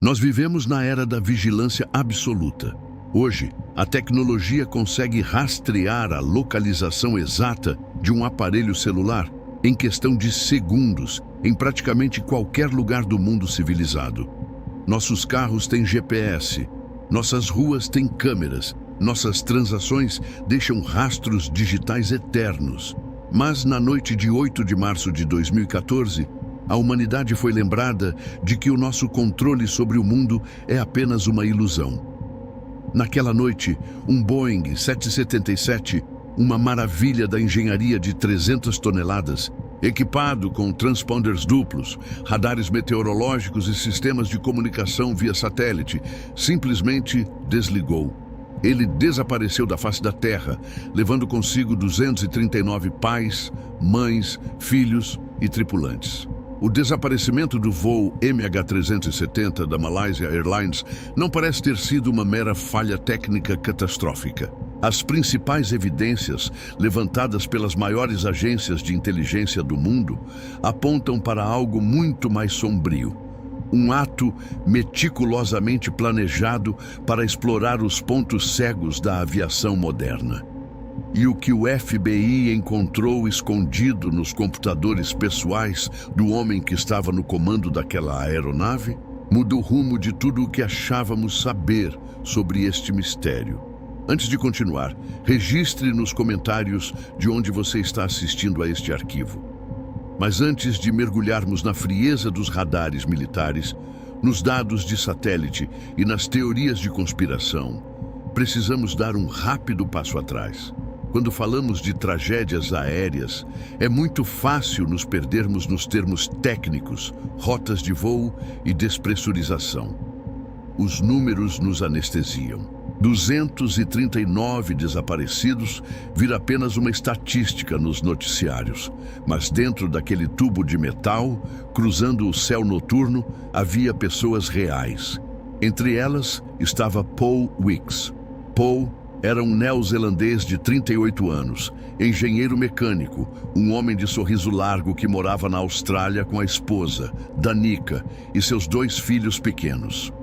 Nós vivemos na era da vigilância absoluta. Hoje, a tecnologia consegue rastrear a localização exata de um aparelho celular em questão de segundos, em praticamente qualquer lugar do mundo civilizado. Nossos carros têm GPS, nossas ruas têm câmeras, nossas transações deixam rastros digitais eternos. Mas na noite de 8 de março de 2014, a humanidade foi lembrada de que o nosso controle sobre o mundo é apenas uma ilusão. Naquela noite, um Boeing 777, uma maravilha da engenharia de 300 toneladas, equipado com transponders duplos, radares meteorológicos e sistemas de comunicação via satélite, simplesmente desligou. Ele desapareceu da face da Terra, levando consigo 239 pais, mães, filhos e tripulantes. O desaparecimento do voo MH370 da Malaysia Airlines não parece ter sido uma mera falha técnica catastrófica. As principais evidências, levantadas pelas maiores agências de inteligência do mundo, apontam para algo muito mais sombrio. Um ato meticulosamente planejado para explorar os pontos cegos da aviação moderna. E o que o FBI encontrou escondido nos computadores pessoais do homem que estava no comando daquela aeronave mudou o rumo de tudo o que achávamos saber sobre este mistério. Antes de continuar, registre nos comentários de onde você está assistindo a este arquivo. Mas antes de mergulharmos na frieza dos radares militares, nos dados de satélite e nas teorias de conspiração, precisamos dar um rápido passo atrás. Quando falamos de tragédias aéreas, é muito fácil nos perdermos nos termos técnicos, rotas de voo e despressurização. Os números nos anestesiam. 239 desaparecidos vira apenas uma estatística nos noticiários, mas dentro daquele tubo de metal, cruzando o céu noturno, havia pessoas reais. Entre elas estava Paul Weeks. Paul era um neozelandês de 38 anos, engenheiro mecânico, um homem de sorriso largo que morava na Austrália com a esposa, Danica, e seus 2 filhos pequenos.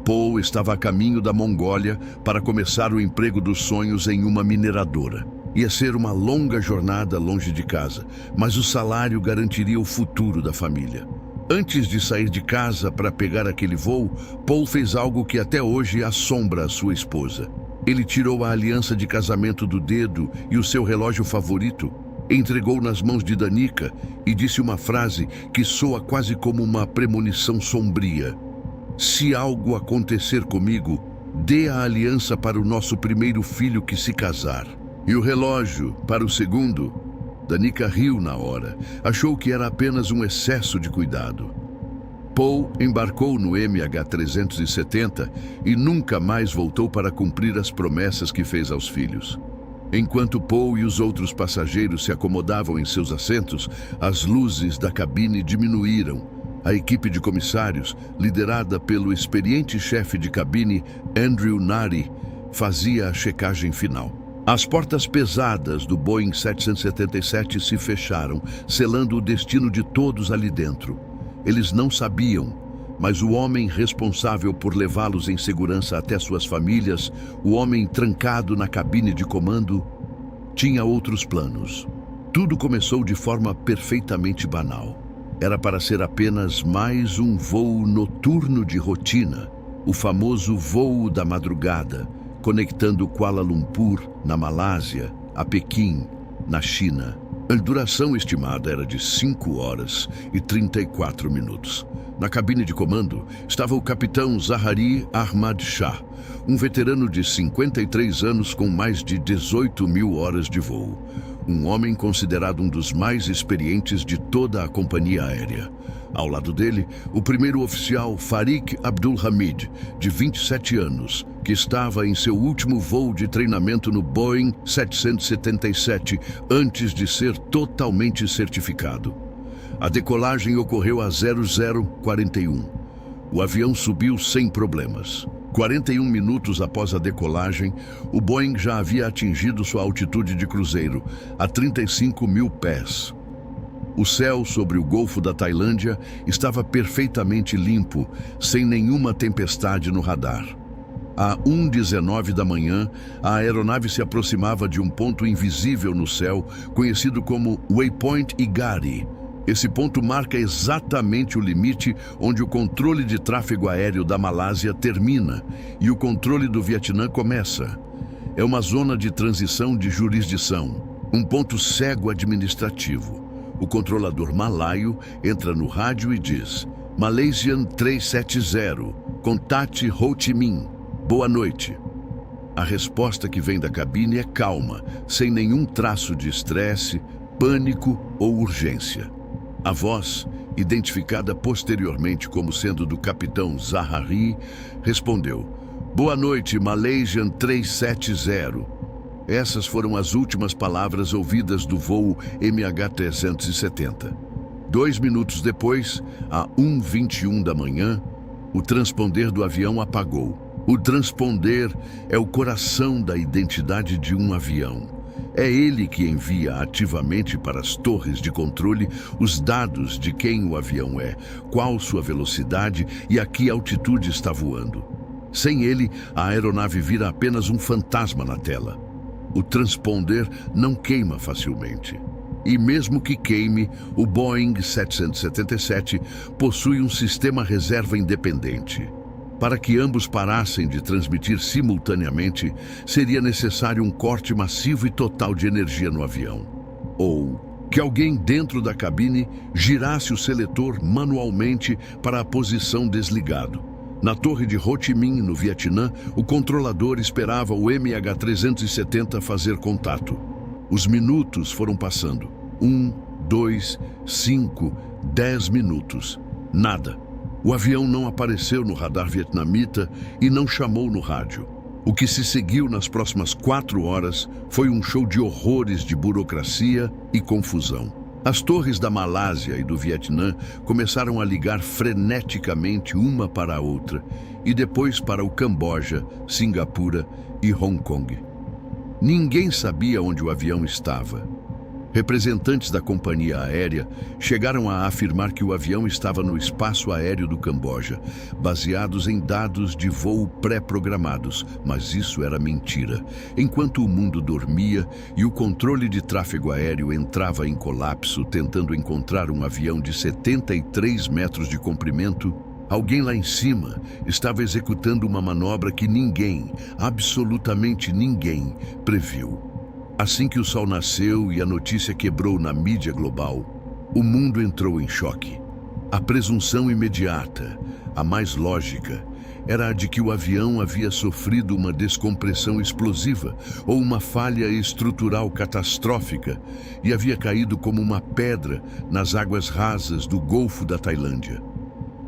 Paul estava a caminho da Mongólia para começar o emprego dos sonhos em uma mineradora. Ia ser uma longa jornada longe de casa, mas o salário garantiria o futuro da família. Antes de sair de casa para pegar aquele voo, Paul fez algo que até hoje assombra a sua esposa. Ele tirou a aliança de casamento do dedo e o seu relógio favorito, entregou nas mãos de Danica e disse uma frase que soa quase como uma premonição sombria. Se algo acontecer comigo, dê a aliança para o nosso primeiro filho que se casar. E o relógio para o segundo? Danica riu na hora. Achou que era apenas um excesso de cuidado. Paul embarcou no MH370 e nunca mais voltou para cumprir as promessas que fez aos filhos. Enquanto Paul e os outros passageiros se acomodavam em seus assentos, as luzes da cabine diminuíram. A equipe de comissários, liderada pelo experiente chefe de cabine, Andrew Nari, fazia a checagem final. As portas pesadas do Boeing 777 se fecharam, selando o destino de todos ali dentro. Eles não sabiam, mas o homem responsável por levá-los em segurança até suas famílias, o homem trancado na cabine de comando, tinha outros planos. Tudo começou de forma perfeitamente banal. Era para ser apenas mais um voo noturno de rotina, o famoso voo da madrugada, conectando Kuala Lumpur, na Malásia, a Pequim, na China. A duração estimada era de 5 horas e 34 minutos. Na cabine de comando estava o capitão Zahari Ahmad Shah, um veterano de 53 anos com mais de 18.000 horas de voo. Um homem considerado um dos mais experientes de toda a companhia aérea. Ao lado dele, o primeiro oficial Farik Abdul Hamid, de 27 anos, que estava em seu último voo de treinamento no Boeing 777 antes de ser totalmente certificado. A decolagem ocorreu a 0041. O avião subiu sem problemas. 41 minutos após a decolagem, o Boeing já havia atingido sua altitude de cruzeiro, a 35.000 pés. O céu sobre o Golfo da Tailândia estava perfeitamente limpo, sem nenhuma tempestade no radar. À 1h19 da manhã, a aeronave se aproximava de um ponto invisível no céu, conhecido como Waypoint Igari. Esse ponto marca exatamente o limite onde o controle de tráfego aéreo da Malásia termina e o controle do Vietnã começa. É uma zona de transição de jurisdição, um ponto cego administrativo. O controlador malaio entra no rádio e diz: Malaysian 370, contate Ho Chi Minh. Boa noite. A resposta que vem da cabine é calma, sem nenhum traço de estresse, pânico ou urgência. A voz, identificada posteriormente como sendo do capitão Zahari, respondeu: Boa noite, Malaysian 370. Essas foram as últimas palavras ouvidas do voo MH370. 2 minutos depois, à 1h21 da manhã, o transponder do avião apagou. O transponder é o coração da identidade de um avião. É ele que envia ativamente para as torres de controle os dados de quem o avião é, qual sua velocidade e a que altitude está voando. Sem ele, a aeronave vira apenas um fantasma na tela. O transponder não queima facilmente. E mesmo que queime, o Boeing 777 possui um sistema reserva independente. Para que ambos parassem de transmitir simultaneamente, seria necessário um corte massivo e total de energia no avião. Ou que alguém dentro da cabine girasse o seletor manualmente para a posição desligado. Na torre de Ho Chi Minh, no Vietnã, o controlador esperava o MH370 fazer contato. Os minutos foram passando. 1, 2, 5, 10 minutos. Nada. O avião não apareceu no radar vietnamita e não chamou no rádio. O que se seguiu nas próximas 4 horas foi um show de horrores de burocracia e confusão. As torres da Malásia e do Vietnã começaram a ligar freneticamente uma para a outra e depois para o Camboja, Singapura e Hong Kong. Ninguém sabia onde o avião estava. Representantes da companhia aérea chegaram a afirmar que o avião estava no espaço aéreo do Camboja, baseados em dados de voo pré-programados, mas isso era mentira. Enquanto o mundo dormia e o controle de tráfego aéreo entrava em colapso tentando encontrar um avião de 73 metros de comprimento, alguém lá em cima estava executando uma manobra que ninguém, absolutamente ninguém, previu. Assim que o sol nasceu e a notícia quebrou na mídia global, o mundo entrou em choque. A presunção imediata, a mais lógica, era a de que o avião havia sofrido uma descompressão explosiva ou uma falha estrutural catastrófica e havia caído como uma pedra nas águas rasas do Golfo da Tailândia.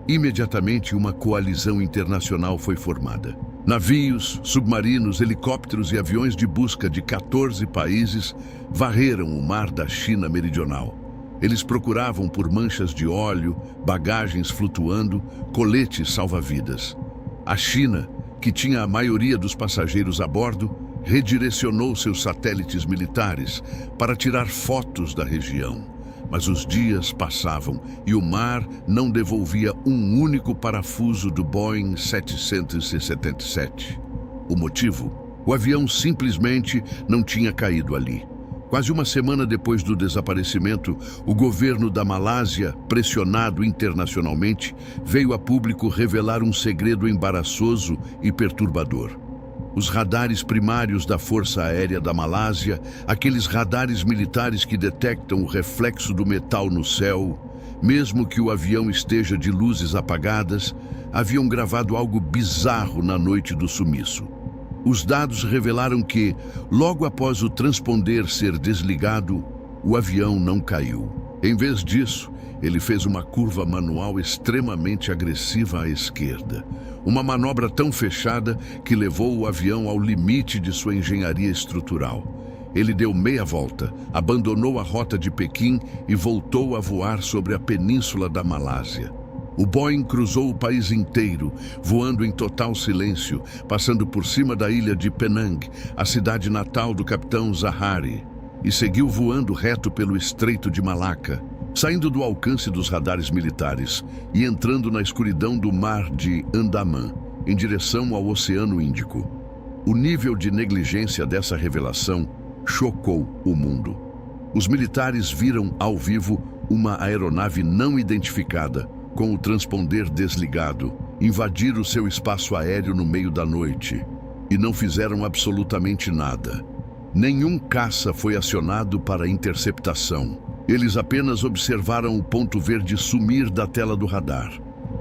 Imediatamente, uma coalizão internacional foi formada. Navios, submarinos, helicópteros e aviões de busca de 14 países varreram o mar da China meridional. Eles procuravam por manchas de óleo, bagagens flutuando, coletes salva-vidas. A China, que tinha a maioria dos passageiros a bordo, redirecionou seus satélites militares para tirar fotos da região. Mas os dias passavam e o mar não devolvia um único parafuso do Boeing 777. O motivo? O avião simplesmente não tinha caído ali. Quase uma semana depois do desaparecimento, o governo da Malásia, pressionado internacionalmente, veio a público revelar um segredo embaraçoso e perturbador. Os radares primários da Força Aérea da Malásia, aqueles radares militares que detectam o reflexo do metal no céu, mesmo que o avião esteja de luzes apagadas, haviam gravado algo bizarro na noite do sumiço. Os dados revelaram que, logo após o transponder ser desligado, o avião não caiu. Em vez disso, ele fez uma curva manual extremamente agressiva à esquerda. Uma manobra tão fechada que levou o avião ao limite de sua engenharia estrutural. Ele deu meia volta, abandonou a rota de Pequim e voltou a voar sobre a península da Malásia. O Boeing cruzou o país inteiro, voando em total silêncio, passando por cima da ilha de Penang, a cidade natal do capitão Zahari, e seguiu voando reto pelo Estreito de Malaca. saindo do alcance dos radares militares e entrando na escuridão do mar de Andaman, em direção ao Oceano Índico. O nível de negligência dessa revelação chocou o mundo. Os militares viram ao vivo uma aeronave não identificada, com o transponder desligado, invadir o seu espaço aéreo no meio da noite, e não fizeram absolutamente nada. Nenhum caça foi acionado para interceptação. Eles apenas observaram o ponto verde sumir da tela do radar.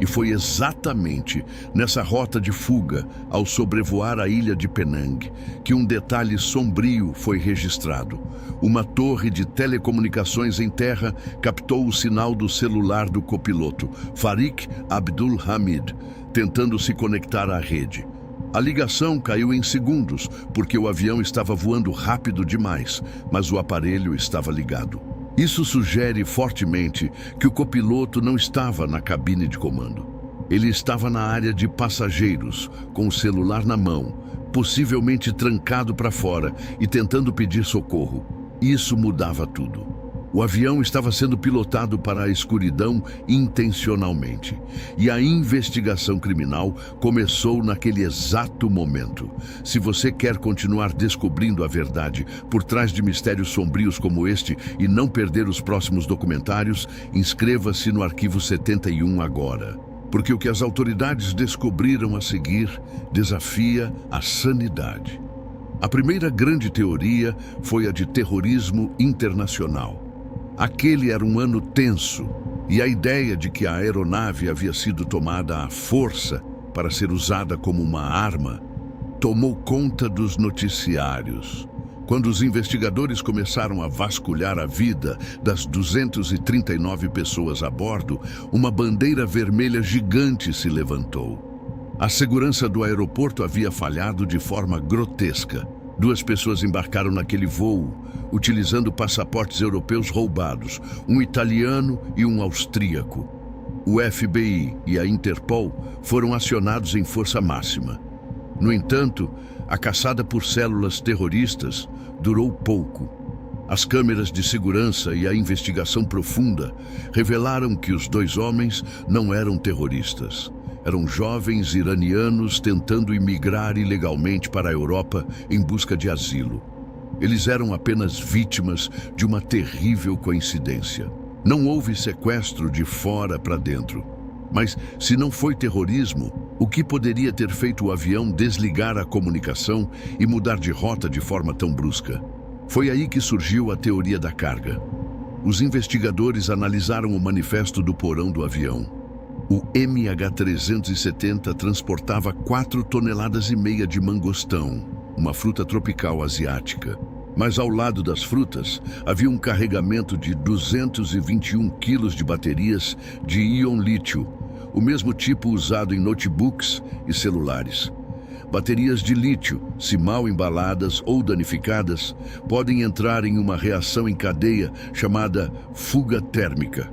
E foi exatamente nessa rota de fuga, ao sobrevoar a ilha de Penang, que um detalhe sombrio foi registrado. Uma torre de telecomunicações em terra captou o sinal do celular do copiloto, Farik Abdul Hamid, tentando se conectar à rede. A ligação caiu em segundos, porque o avião estava voando rápido demais, mas o aparelho estava ligado. Isso sugere fortemente que o copiloto não estava na cabine de comando. Ele estava na área de passageiros, com o celular na mão, possivelmente trancado para fora e tentando pedir socorro. Isso mudava tudo. O avião estava sendo pilotado para a escuridão intencionalmente. E a investigação criminal começou naquele exato momento. Se você quer continuar descobrindo a verdade por trás de mistérios sombrios como este e não perder os próximos documentários, inscreva-se no Arquivo 71 agora. Porque o que as autoridades descobriram a seguir desafia a sanidade. A primeira grande teoria foi a de terrorismo internacional. Aquele era um ano tenso, e a ideia de que a aeronave havia sido tomada à força para ser usada como uma arma tomou conta dos noticiários. Quando os investigadores começaram a vasculhar a vida das 239 pessoas a bordo, uma bandeira vermelha gigante se levantou. A segurança do aeroporto havia falhado de forma grotesca. 2 pessoas embarcaram naquele voo, utilizando passaportes europeus roubados, um italiano e um austríaco. O FBI e a Interpol foram acionados em força máxima. No entanto, a caçada por células terroristas durou pouco. As câmeras de segurança e a investigação profunda revelaram que os 2 homens não eram terroristas. Eram jovens iranianos tentando imigrar ilegalmente para a Europa em busca de asilo. Eles eram apenas vítimas de uma terrível coincidência. Não houve sequestro de fora para dentro. Mas, se não foi terrorismo, o que poderia ter feito o avião desligar a comunicação e mudar de rota de forma tão brusca? Foi aí que surgiu a teoria da carga. Os investigadores analisaram o manifesto do porão do avião. O MH370 transportava 4,5 toneladas de mangostão, uma fruta tropical asiática. Mas ao lado das frutas, havia um carregamento de 221 quilos de baterias de íon lítio, o mesmo tipo usado em notebooks e celulares. Baterias de lítio, se mal embaladas ou danificadas, podem entrar em uma reação em cadeia chamada fuga térmica.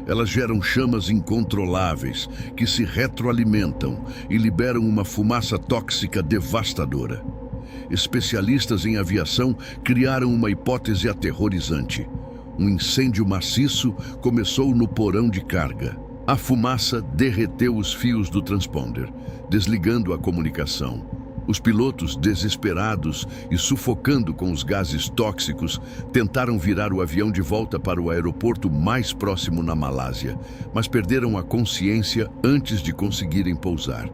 Elas geram chamas incontroláveis que se retroalimentam e liberam uma fumaça tóxica devastadora. Especialistas em aviação criaram uma hipótese aterrorizante. Um incêndio maciço começou no porão de carga. A fumaça derreteu os fios do transponder, desligando a comunicação. Os pilotos, desesperados e sufocando com os gases tóxicos, tentaram virar o avião de volta para o aeroporto mais próximo na Malásia, mas perderam a consciência antes de conseguirem pousar.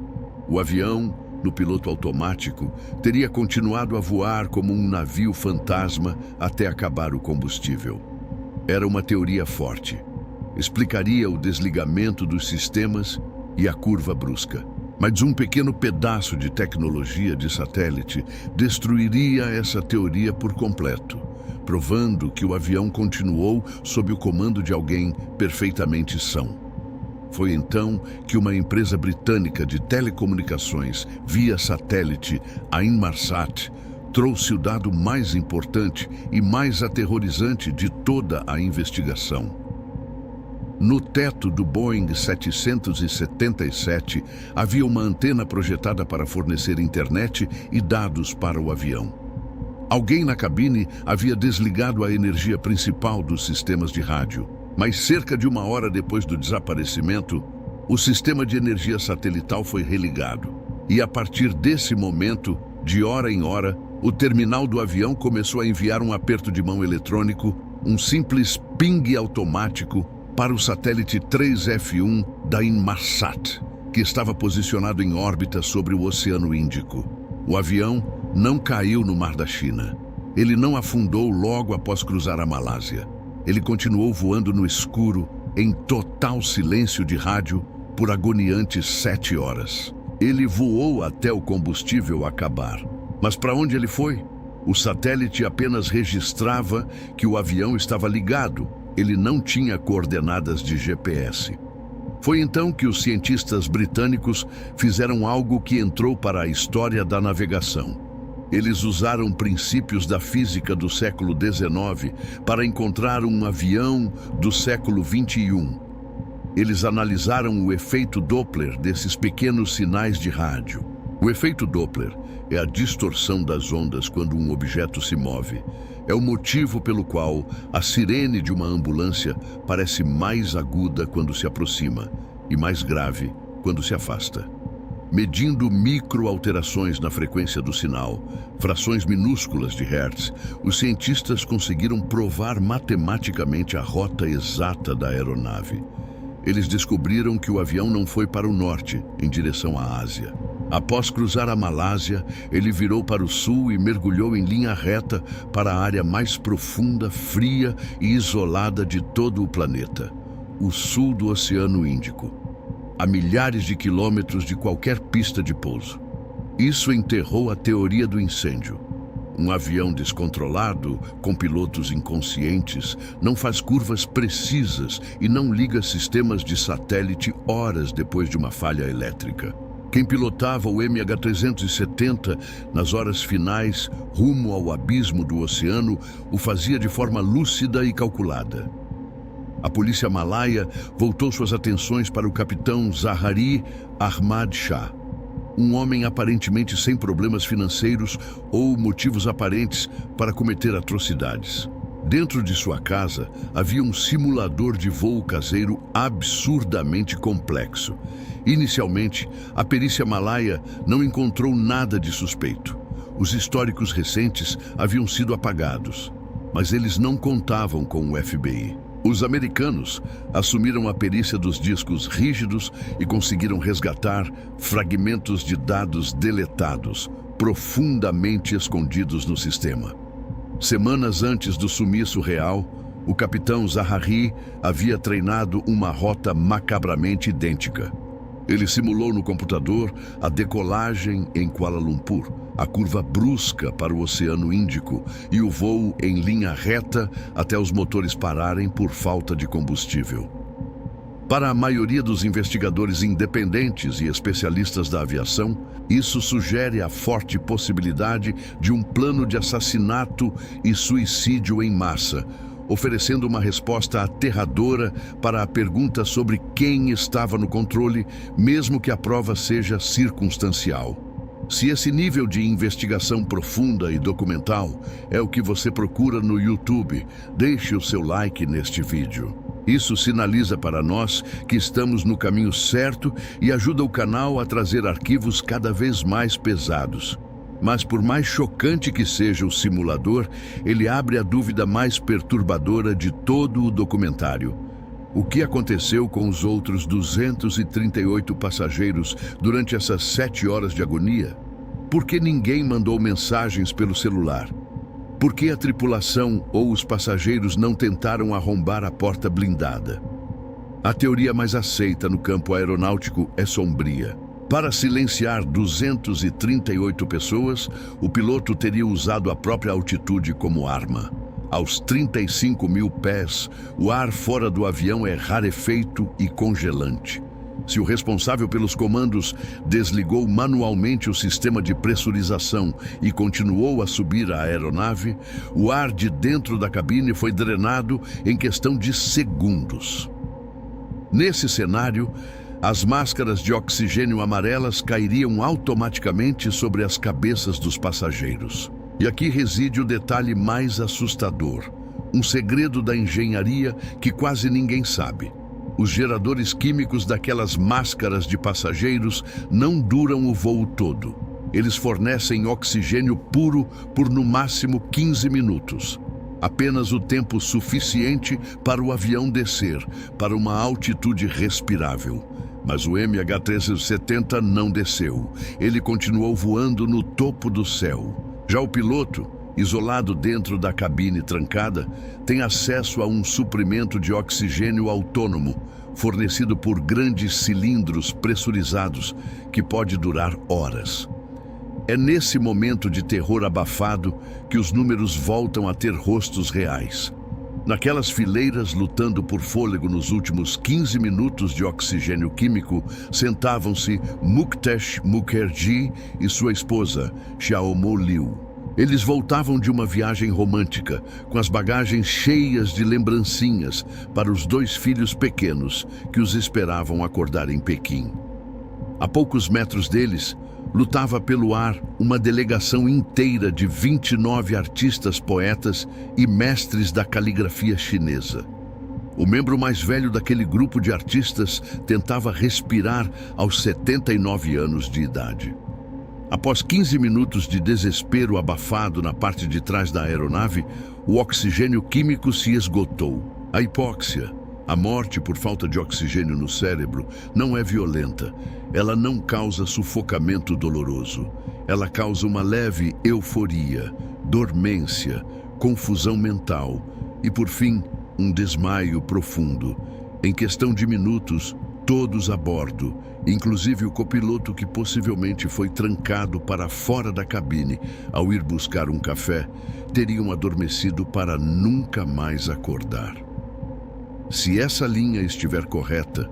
O avião, no piloto automático, teria continuado a voar como um navio fantasma até acabar o combustível. Era uma teoria forte. Explicaria o desligamento dos sistemas e a curva brusca. Mas um pequeno pedaço de tecnologia de satélite destruiria essa teoria por completo, provando que o avião continuou sob o comando de alguém perfeitamente são. Foi então que uma empresa britânica de telecomunicações via satélite, a Inmarsat, trouxe o dado mais importante e mais aterrorizante de toda a investigação. No teto do Boeing 777 havia uma antena projetada para fornecer internet e dados para o avião. Alguém na cabine havia desligado a energia principal dos sistemas de rádio. Mas cerca de 1 hora depois do desaparecimento, o sistema de energia satelital foi religado. E a partir desse momento, de hora em hora, o terminal do avião começou a enviar um aperto de mão eletrônico, um simples ping automático, para o satélite 3F1 da Inmarsat, que estava posicionado em órbita sobre o Oceano Índico. O avião não caiu no Mar da China. Ele não afundou logo após cruzar a Malásia. Ele continuou voando no escuro, em total silêncio de rádio, por agoniantes 7 horas. Ele voou até o combustível acabar. Mas para onde ele foi? O satélite apenas registrava que o avião estava ligado. Ele não tinha coordenadas de GPS. Foi então que os cientistas britânicos fizeram algo que entrou para a história da navegação. Eles usaram princípios da física do século XIX para encontrar um avião do século XXI. Eles analisaram o efeito Doppler desses pequenos sinais de rádio. O efeito Doppler é a distorção das ondas quando um objeto se move. É o motivo pelo qual a sirene de uma ambulância parece mais aguda quando se aproxima e mais grave quando se afasta. Medindo microalterações na frequência do sinal, frações minúsculas de hertz, os cientistas conseguiram provar matematicamente a rota exata da aeronave. Eles descobriram que o avião não foi para o norte, em direção à Ásia. Após cruzar a Malásia, ele virou para o sul e mergulhou em linha reta para a área mais profunda, fria e isolada de todo o planeta, o sul do Oceano Índico, a milhares de quilômetros de qualquer pista de pouso. Isso enterrou a teoria do incêndio. Um avião descontrolado, com pilotos inconscientes, não faz curvas precisas e não liga sistemas de satélite horas depois de uma falha elétrica. Quem pilotava o MH370 nas horas finais, rumo ao abismo do oceano, o fazia de forma lúcida e calculada. A polícia malaia voltou suas atenções para o capitão Zaharie Ahmad Shah, um homem aparentemente sem problemas financeiros ou motivos aparentes para cometer atrocidades. Dentro de sua casa havia um simulador de voo caseiro absurdamente complexo. Inicialmente, a perícia malaia não encontrou nada de suspeito. Os históricos recentes haviam sido apagados, mas eles não contavam com o FBI. Os americanos assumiram a perícia dos discos rígidos e conseguiram resgatar fragmentos de dados deletados, profundamente escondidos no sistema. Semanas antes do sumiço real, o capitão Zaharie havia treinado uma rota macabramente idêntica. Ele simulou no computador a decolagem em Kuala Lumpur, a curva brusca para o Oceano Índico e o voo em linha reta até os motores pararem por falta de combustível. Para a maioria dos investigadores independentes e especialistas da aviação, isso sugere a forte possibilidade de um plano de assassinato e suicídio em massa, oferecendo uma resposta aterradora para a pergunta sobre quem estava no controle, mesmo que a prova seja circunstancial. Se esse nível de investigação profunda e documental é o que você procura no YouTube, deixe o seu like neste vídeo. Isso sinaliza para nós que estamos no caminho certo e ajuda o canal a trazer arquivos cada vez mais pesados. Mas por mais chocante que seja o simulador, ele abre a dúvida mais perturbadora de todo o documentário. O que aconteceu com os outros 238 passageiros durante essas 7 horas de agonia? Por que ninguém mandou mensagens pelo celular? Por que a tripulação ou os passageiros não tentaram arrombar a porta blindada? A teoria mais aceita no campo aeronáutico é sombria. Para silenciar 238 pessoas, o piloto teria usado a própria altitude como arma. Aos 35 mil pés, o ar fora do avião é rarefeito e congelante. Se o responsável pelos comandos desligou manualmente o sistema de pressurização e continuou a subir a aeronave, o ar de dentro da cabine foi drenado em questão de segundos. Nesse cenário, as máscaras de oxigênio amarelas cairiam automaticamente sobre as cabeças dos passageiros. E aqui reside o detalhe mais assustador. Um segredo da engenharia que quase ninguém sabe. Os geradores químicos daquelas máscaras de passageiros não duram o voo todo. Eles fornecem oxigênio puro por no máximo 15 minutos. Apenas o tempo suficiente para o avião descer para uma altitude respirável. Mas o MH370 não desceu. Ele continuou voando no topo do céu. Já o piloto, isolado dentro da cabine trancada, tem acesso a um suprimento de oxigênio autônomo, fornecido por grandes cilindros pressurizados, que pode durar horas. É nesse momento de terror abafado que os números voltam a ter rostos reais. Naquelas fileiras lutando por fôlego nos últimos 15 minutos de oxigênio químico, sentavam-se Muktesh Mukherjee e sua esposa, Xiaomo Liu. Eles voltavam de uma viagem romântica, com as bagagens cheias de lembrancinhas para os 2 filhos pequenos que os esperavam acordar em Pequim. A poucos metros deles, lutava pelo ar uma delegação inteira de 29 artistas, poetas e mestres da caligrafia chinesa. O membro mais velho daquele grupo de artistas tentava respirar aos 79 anos de idade. Após 15 minutos de desespero abafado na parte de trás da aeronave, o oxigênio químico se esgotou. A hipóxia, a morte por falta de oxigênio no cérebro, não é violenta. Ela não causa sufocamento doloroso. Ela causa uma leve euforia, dormência, confusão mental e, por fim, um desmaio profundo. Em questão de minutos, todos a bordo, inclusive o copiloto que possivelmente foi trancado para fora da cabine ao ir buscar um café, teriam adormecido para nunca mais acordar. Se essa linha estiver correta,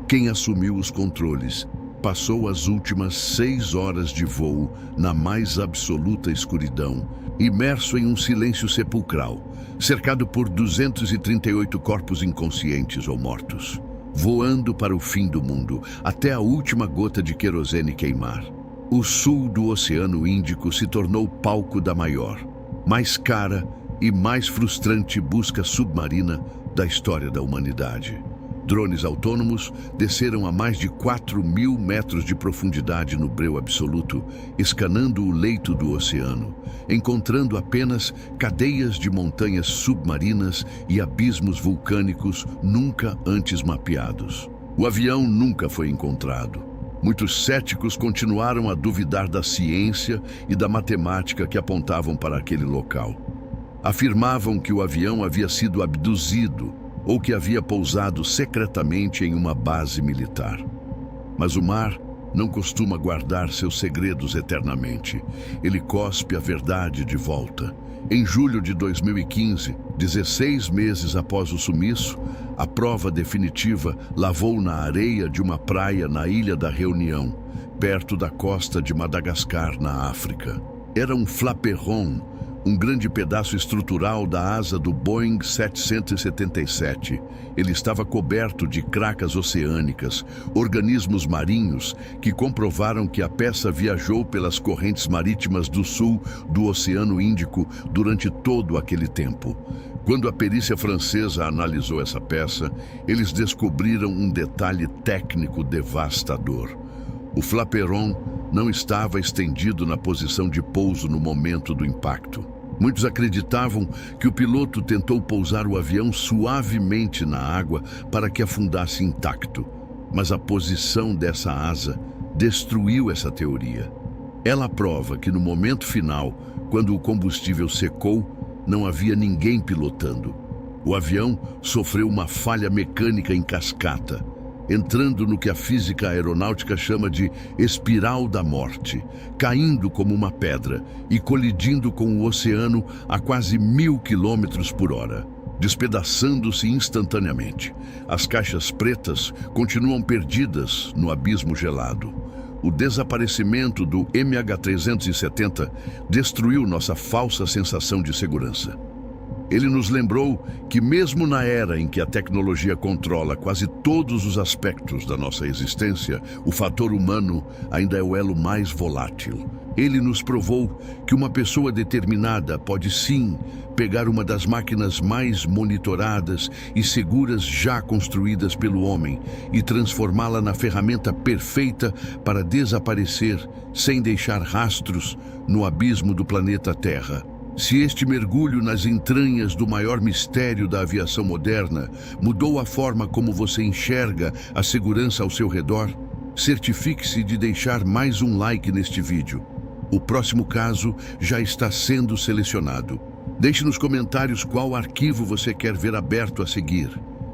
quem assumiu os controles passou as últimas 6 horas de voo na mais absoluta escuridão, imerso em um silêncio sepulcral, cercado por 238 corpos inconscientes ou mortos, voando para o fim do mundo, até a última gota de querosene queimar. O sul do Oceano Índico se tornou palco da maior, mais cara e mais frustrante busca submarina da história da humanidade. Drones autônomos desceram a mais de 4.000 metros de profundidade no breu absoluto, escanando o leito do oceano, encontrando apenas cadeias de montanhas submarinas e abismos vulcânicos nunca antes mapeados. O avião nunca foi encontrado. Muitos céticos continuaram a duvidar da ciência e da matemática que apontavam para aquele local. Afirmavam que o avião havia sido abduzido ou que havia pousado secretamente em uma base militar. Mas o mar não costuma guardar seus segredos eternamente. Ele cospe a verdade de volta. Em julho de 2015, 16 meses após o sumiço, a prova definitiva lavou na areia de uma praia na Ilha da Reunião, perto da costa de Madagascar, na África. Era um flaperon, um grande pedaço estrutural da asa do Boeing 777. Ele estava coberto de cracas oceânicas, organismos marinhos que comprovaram que a peça viajou pelas correntes marítimas do sul do Oceano Índico durante todo aquele tempo. Quando a perícia francesa analisou essa peça, eles descobriram um detalhe técnico devastador. O flaperon não estava estendido na posição de pouso no momento do impacto. Muitos acreditavam que o piloto tentou pousar o avião suavemente na água para que afundasse intacto, mas a posição dessa asa destruiu essa teoria. Ela prova que no momento final, quando o combustível secou, não havia ninguém pilotando. O avião sofreu uma falha mecânica em cascata, entrando no que a física aeronáutica chama de espiral da morte, caindo como uma pedra e colidindo com o oceano a quase 1.000 km/h, despedaçando-se instantaneamente. As caixas pretas continuam perdidas no abismo gelado. O desaparecimento do MH370 destruiu nossa falsa sensação de segurança. Ele nos lembrou que mesmo na era em que a tecnologia controla quase todos os aspectos da nossa existência, o fator humano ainda é o elo mais volátil, Ele nos provou que uma pessoa determinada pode sim pegar uma das máquinas mais monitoradas e seguras já construídas pelo homem e transformá-la na ferramenta perfeita para desaparecer sem deixar rastros no abismo do planeta Terra. Se este mergulho nas entranhas do maior mistério da aviação moderna mudou a forma como você enxerga a segurança ao seu redor, certifique-se de deixar mais um like neste vídeo. O próximo caso já está sendo selecionado. Deixe nos comentários qual arquivo você quer ver aberto a seguir.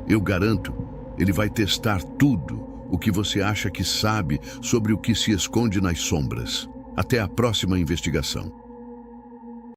Eu garanto, ele vai testar tudo o que você acha que sabe sobre o que se esconde nas sombras. Até a próxima investigação.